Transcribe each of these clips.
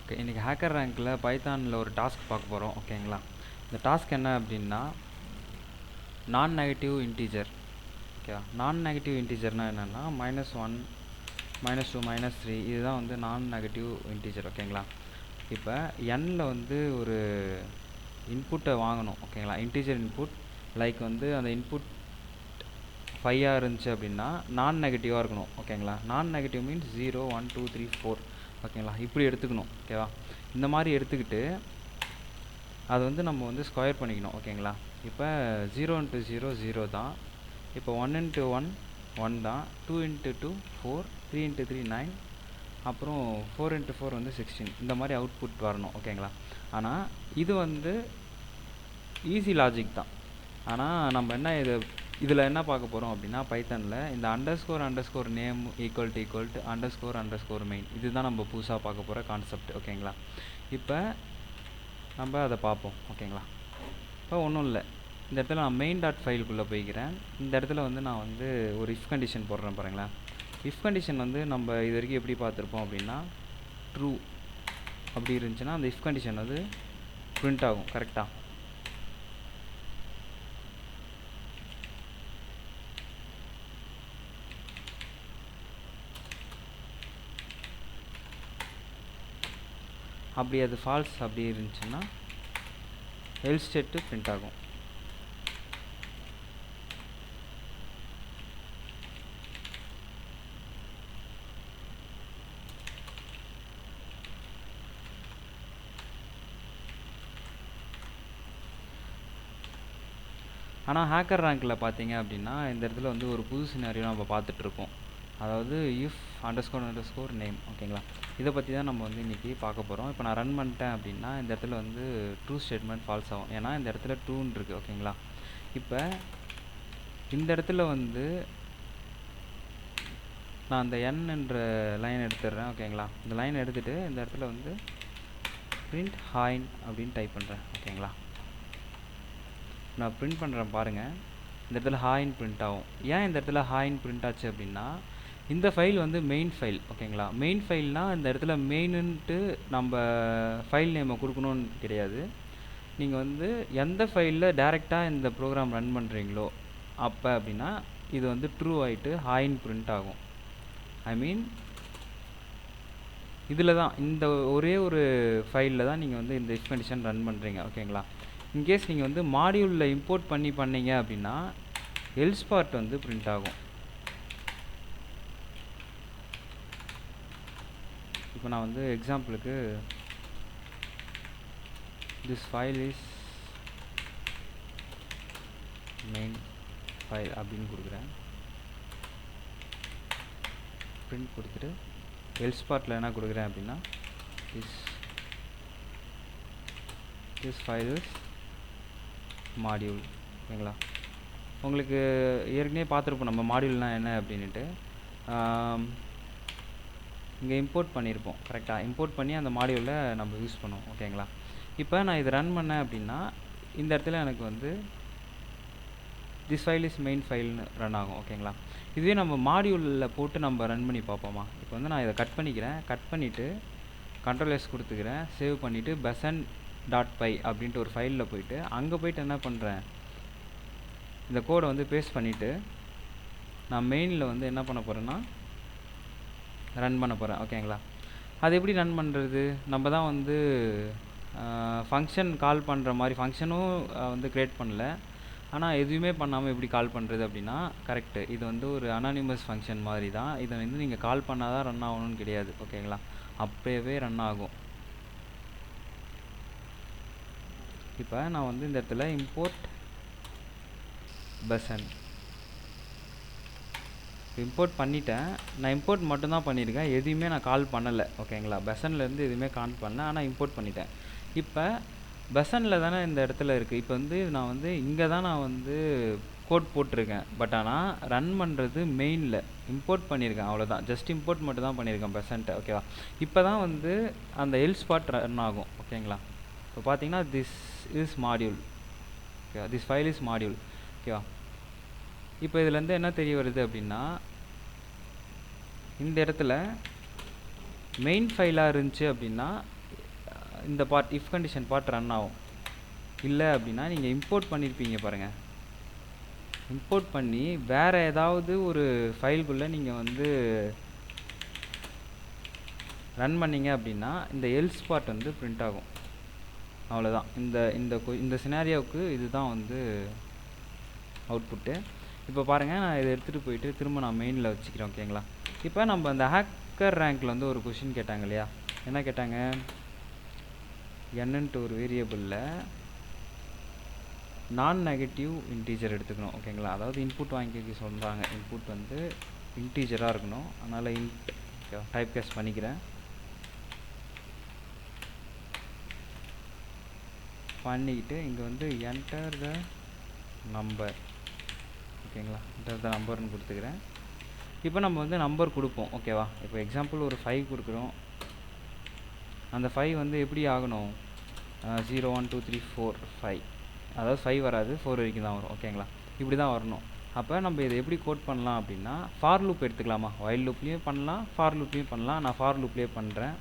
Okay, இன்றைக்கி hacker ரேங்க்கில் பைத்தானில் ஒரு task பார்க்க போகிறோம். ஓகேங்களா, இந்த டாஸ்க் என்ன அப்படின்னா நான் நெகட்டிவ் இன்டீஜர். ஓகே, நான் நெகட்டிவ் இன்டீஜர்னால் என்னென்னா -1 -2 -3 இதுதான் வந்து நான் நெகட்டிவ் இன்டீஜர். ஓகேங்களா, இப்போ எண்ணில் வந்து ஒரு இன்புட்டை வாங்கணும். ஓகேங்களா, இன்டீஜர் இன்புட் லைக் வந்து அந்த இன்புட் 5 இருந்துச்சு அப்படின்னா நான் நெகட்டிவாக இருக்கணும். ஓகேங்களா, நான் நெகட்டிவ் மீன்ஸ் 0 1 2 3 4. ஓகேங்களா, இப்படி எடுத்துக்கணும். ஓகேவா, இந்த மாதிரி எடுத்துக்கிட்டு அது வந்து நம்ம வந்து ஸ்கொயர் பண்ணிக்கணும். ஓகேங்களா, இப்போ 0 × 0 0 தான். இப்போ 1 × 1 1 தான். 2 × 2 4, 3 × 3 9, அப்புறம் 4 × 4 வந்து 16. இந்த மாதிரி அவுட்புட் வரணும். ஓகேங்களா, ஆனால் இது வந்து ஈஸி லாஜிக் தான். ஆனால் நம்ம என்ன இதில் என்ன பார்க்க போகிறோம் அப்படின்னா பைத்தானில் இந்த __ நேம் =__ மெயின் இதுதான் நம்ம புதுசாக பார்க்க போகிற கான்செப்ட். ஓகேங்களா, இப்போ நம்ம அதை பார்ப்போம். ஓகேங்களா, இப்போ ஒன்றும் இல்லை, இந்த இடத்துல நான் main.file போய்க்கிறேன். இந்த இடத்துல வந்து நான் வந்து ஒரு இஃப் கண்டிஷன் போடுறேன் பாருங்களேன். இஃப் கண்டிஷன் வந்து நம்ம இது வரைக்கும் எப்படி பார்த்துருப்போம் அப்படின்னா ட்ரூ அப்படி இருந்துச்சுன்னா அந்த இஃப் கண்டிஷன் வந்து பிரிண்ட் ஆகும். கரெக்டாக, அப்படி அது ஃபால்ஸ் அப்படி இருந்துச்சுன்னா எல்ஸ் ஸ்டேட்டு பிரிண்ட் ஆகும். ஆனால் ஹேக்கர் ரேங்க்கில் பார்த்தீங்க அப்படின்னா இந்த இடத்துல வந்து ஒரு புது சினாரியோ நம்ம பார்த்துட்ருக்கோம். அதாவது if __ நேம். ஓகேங்களா, இதை பற்றி தான் நம்ம வந்து இன்றைக்கி பார்க்க போகிறோம். இப்போ நான் ரன் பண்ணிட்டேன் அப்படின்னா இந்த இடத்துல வந்து ட்ரூ ஸ்டேட்மெண்ட் ஃபால்ஸ் ஆகும். ஏன்னா இந்த இடத்துல ட்ரூன்னு இருக்குது. ஓகேங்களா, இப்போ இந்த இடத்துல வந்து நான் அந்த n என்ற லைன் எடுத்துடுறேன். ஓகேங்களா, இந்த லைன் எடுத்துகிட்டு இந்த இடத்துல வந்து print ஹாயின் அப்படின்னு டைப் பண்ணுறேன். ஓகேங்களா, நான் பிரிண்ட் பண்ணுறேன் பாருங்கள், இந்த இடத்துல ஹாயின் பிரிண்ட் ஆகும். ஏன் இந்த இடத்துல ஹாயின் பிரிண்ட் ஆச்சு அப்படின்னா இந்த ஃபைல் வந்து மெயின் ஃபைல். ஓகேங்களா, மெயின் ஃபைல்னால் இந்த இடத்துல மெயினுன்ட்டு நம்ம ஃபைல் நேமை கொடுக்கணுன்னு கிடையாது. நீங்கள் வந்து எந்த ஃபைலில் டேரெக்டாக இந்த ப்ரோக்ராம் ரன் பண்ணுறீங்களோ அப்போ அப்படின்னா இது வந்து ட்ரூ ஆகிட்டு ஹாயின் பிரிண்ட் ஆகும். ஐ மீன் இதில் தான் இந்த ஒரே ஒரு ஃபைலில் தான் நீங்கள் வந்து இந்த இஃப் கண்டிஷன் ரன் பண்ணுறீங்க. ஓகேங்களா, இன்கேஸ் நீங்கள் வந்து மாடியூலில் இம்போர்ட் பண்ணீங்க அப்படின்னா எல்ஸ் பார்ட் வந்து பிரிண்ட் ஆகும். இப்போ நான் வந்து எக்ஸாம்பிளுக்கு this file is main file அப்படின்னு கொடுக்குறேன். பிரிண்ட் கொடுத்துட்டு எல்ஸ் பார்ட்டில் என்ன கொடுக்குறேன் அப்படின்னா திஸ் ஃபைல் இஸ் மாடியூல். ஓகேங்களா, உங்களுக்கு ஏற்கனவே பார்த்துருப்போம் நம்ம மாடியூல்னால் என்ன அப்படின்ட்டு. இங்கே இம்போர்ட் பண்ணியிருப்போம். கரெக்டாக இம்போர்ட் பண்ணி அந்த மாடியூலில் நம்ம யூஸ் பண்ணுவோம். ஓகேங்களா, இப்போ நான் இது ரன் பண்ணேன் அப்படின்னா இந்த இடத்துல எனக்கு வந்து திஸ் ஃபைல் இஸ் மெயின் ஃபைல்னு ரன் ஆகும். ஓகேங்களா, இதுவே நம்ம மாடியூலில் போட்டு நம்ம ரன் பண்ணி பார்ப்போமா. இப்போ வந்து நான் இதை கட் பண்ணிக்கிறேன். கட் பண்ணிவிட்டு Ctrl+S கொடுத்துக்கிறேன். சேவ் பண்ணிவிட்டு besan.py அப்படின்ட்டு ஒரு ஃபைலில் போயிட்டு அங்கே போய்ட்டு என்ன பண்ணுறேன், இந்த கோடை வந்து பேஸ்ட் பண்ணிவிட்டு நான் மெயினில் வந்து என்ன பண்ண போகிறேன்னா ரன் பண்ண போகிறேன். ஓகேங்களா, அது எப்படி ரன் பண்ணுறது, நம்ம தான் வந்து ஃபங்க்ஷன் கால் பண்ணுற மாதிரி ஃபங்க்ஷனும் வந்து க்ரியேட் பண்ணல, ஆனால் எதுவுமே பண்ணாமல் எப்படி கால் பண்ணுறது அப்படின்னா கரெக்டு, இது வந்து ஒரு அனானிமஸ் ஃபங்க்ஷன் மாதிரி தான். இதை வந்து நீங்கள் கால் பண்ணால் தான் ரன் ஆகணும்னு கிடையாது. ஓகேங்களா, அப்போவே ரன் ஆகும். இப்போ நான் வந்து இந்த இடத்துல இம்போர்ட் besan இம்போர்ட் பண்ணிட்டேன். நான் இம்போர்ட் மட்டும்தான் பண்ணியிருக்கேன், எதுவுமே நான் கால் பண்ணலை. ஓகேங்களா, பெசன்லேருந்து எதுவுமே கால் பண்ணல, ஆனால் இம்போர்ட் பண்ணிட்டேன். இப்போ பெசனில் தானே இந்த இடத்துல இருக்குது. இப்போ வந்து நான் வந்து இங்கே தான் நான் வந்து கோட் போட்டிருக்கேன். பட் ஆனால் ரன் பண்ணுறது மெயினில் இம்போர்ட் பண்ணியிருக்கேன். அவ்வளோதான், ஜஸ்ட் இம்போர்ட் மட்டும் தான் பண்ணியிருக்கேன் பெசன்ட்டை. ஓகேவா, இப்போ தான் வந்து அந்த எல்ஸ் பார்ட் ரன் ஆகும். ஓகேங்களா, இப்போ பார்த்தீங்கன்னா திஸ் இஸ் மாடியூல். ஓகேவா, திஸ் ஃபைல் இஸ் மாடியூல். ஓகேவா, இப்போ இதுலேருந்து என்ன தெரிய வருது அப்படின்னா இந்த இடத்துல மெயின் ஃபைலாக இருந்துச்சு அப்படின்னா இந்த part if condition part run ஆகும். இல்லை அப்படின்னா நீங்கள் இம்போர்ட் பண்ணியிருப்பீங்க பாருங்கள், இம்போர்ட் பண்ணி வேறு ஏதாவது ஒரு ஃபைல்குள்ளே நீங்கள் வந்து ரன் பண்ணிங்க அப்படின்னா இந்த எல்ஸ் பார்ட் வந்து பிரிண்ட் ஆகும். அவ்வளோதான். இந்த சினாரியோவுக்கு இதுதான் வந்து அவுட்புட்டு. இப்போ பாருங்கள், நான் இதை எடுத்துகிட்டு போயிட்டு திரும்ப நான் மெயினில் வச்சுக்கிறேன். ஓகேங்களா? இப்போ நம்ம அந்த ஹேக்கர் ரேங்க்கில் வந்து ஒரு கொஷின் கேட்டாங்க இல்லையா? என்ன கேட்டாங்க? என்னன்ட்டு ஒரு வேரியபிளில் நான் நெகட்டிவ் இன்டீஜர் எடுத்துக்கணும். ஓகேங்களா? அதாவது இன்புட் வாங்கிக்க சொல்கிறாங்க. இன்புட் வந்து இன்டீஜராக இருக்கணும். அதனால் இன்ட் டைப் கேஸ் பண்ணிக்கிறேன். பண்ணிக்கிட்டு இங்கே வந்து என்டர் த நம்பர். ஓகேங்களா? என்டர் த நம்பர்னு கொடுத்துக்கிறேன். இப்போ நம்ம வந்து நம்பர் கொடுப்போம். ஓகேவா? இப்போ எக்ஸாம்பிள் ஒரு 5 கொடுக்குறோம். அந்த 5 வந்து எப்படி ஆகணும்? 0 1 2 3 4 5. அதாவது 5 வராது, 4 வரைக்கும் தான் வரும். ஓகேங்களா? இப்படி தான் வரணும். அப்போ நம்ம இதை எப்படி கோட் பண்ணலாம் அப்படின்னா, ஃபார் லூப் எடுத்துக்கலாமா? வைல் லூப்லேயும் பண்ணலாம், ஃபார் லூப்லேயும் பண்ணலாம். நான் ஃபார் லூப்லேயே பண்ணுறேன்.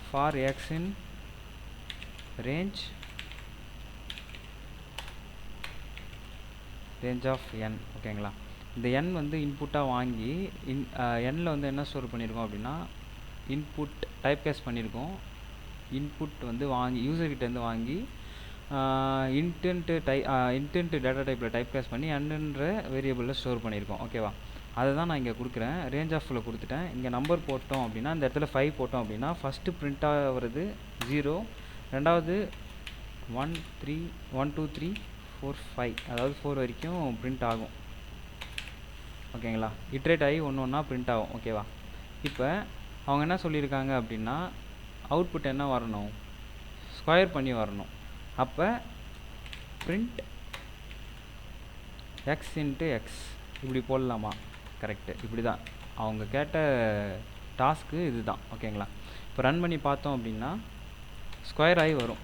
For x in range of n. ஓகேங்களா? இந்த n வந்து இன்புட்டாக வாங்கி எண்ணில் வந்து என்ன ஸ்டோர் பண்ணியிருக்கோம் அப்படின்னா, இன்புட் டைப் கேஸ் பண்ணியிருக்கோம். இன்புட் வந்து வாங்கி யூசர்கிட்டேருந்து வாங்கி இன்டென்ட் டேட்டா டைப்பில் டைப் கேஸ் பண்ணி என்ற வேரியபிளில் ஸ்டோர் பண்ணியிருக்கோம். ஓகேவா? அதை தான் நான் இங்கே கொடுக்குறேன். ரேஞ்ச் ஆஃபில் கொடுத்துட்டேன். இங்கே நம்பர் போட்டோம் அப்படின்னா, இந்த இடத்துல 5 போட்டோம் அப்படின்னா ஃபஸ்ட்டு பிரிண்ட் ஆகிறது 0, ரெண்டாவது 1 2 3 4 5, அதாவது 4 வரைக்கும் பிரிண்ட் ஆகும். ஓகேங்களா? இட்ரேட் ஆகி ஒன்று ஒன்றா பிரிண்ட் ஆகும். ஓகேவா? இப்போ அவங்க என்ன சொல்லியிருக்காங்க அப்படின்னா, அவுட்புட் என்ன வரணும்? ஸ்கொயர் பண்ணி வரணும். அப்போ பிரிண்ட் எக்ஸ் இன்ட்டு எக்ஸ் இப்படி போடலாமா? கரெக்டு. இப்படி தான் அவங்க கேட்ட டாஸ்க்கு இது தான். ஓகேங்களா? இப்போ ரன் பண்ணி பார்த்தோம் அப்படின்னா ஸ்கொயர் ஆகி வரும்.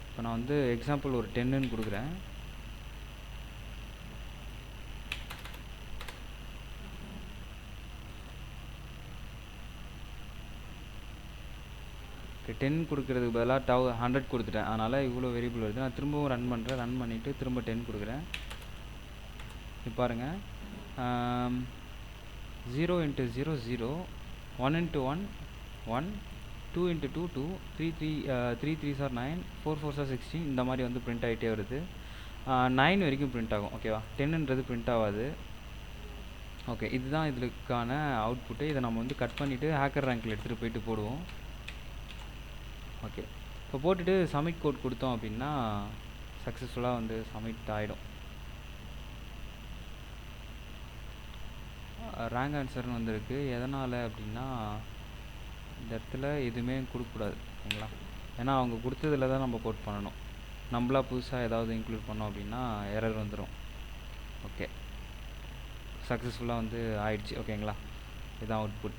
இப்போ நான் வந்து எக்ஸாம்பிள் ஒரு 10ன்னு கொடுக்குறேன். ஓகே, 10 கொடுக்குறதுக்கு பதிலாக 100 கொடுத்துட்டேன். அதனால் இவ்வளோ வேரியபிள் வருது. நான் திரும்பவும் ரன் பண்ணுறேன். ரன் பண்ணிவிட்டு திரும்ப 10 கொடுக்குறேன். இப்போ பாருங்கள், 0 × 0 0, 1 × 1 1, 2 × 2 2, 3 3s are 9, 4 4s are 16. இந்த மாதிரி வந்து பிரிண்ட் ஆகிட்டே வருது. 9 வரைக்கும் பிரிண்ட் ஆகும். ஓகேவா? 10ன்றது பிரிண்ட் ஆகாது. ஓகே, இதுதான் இதுக்கான அவுட்புட்டு. இதை நம்ம வந்து கட் பண்ணிவிட்டு ஹேக்கர் ரேங்க்கில் எடுத்துகிட்டு போயிட்டு போடுவோம். ஓகே, இப்போ போட்டுட்டு சப்மிட் கோட் கொடுத்தோம் அப்படின்னா சக்ஸஸ்ஃபுல்லாக வந்து சப்மிட் ஆகிடும். ரேங்க் ஆன்சர்னு வந்திருக்கு. எதனால் அப்படின்னா, இந்த இடத்துல எதுவுமே கொடுக்கக்கூடாது. ஓகேங்களா? ஏன்னா அவங்க கொடுத்ததில் தான் நம்ம கோட் பண்ணணும். நம்மளா புதுசாக ஏதாவது இன்க்ளூட் பண்ணோம் அப்படின்னா எரர் வந்துடும். ஓகே, சக்ஸஸ்ஃபுல்லாக வந்து ஆயிடுச்சு. ஓகேங்களா? இதுதான் அவுட்புட்.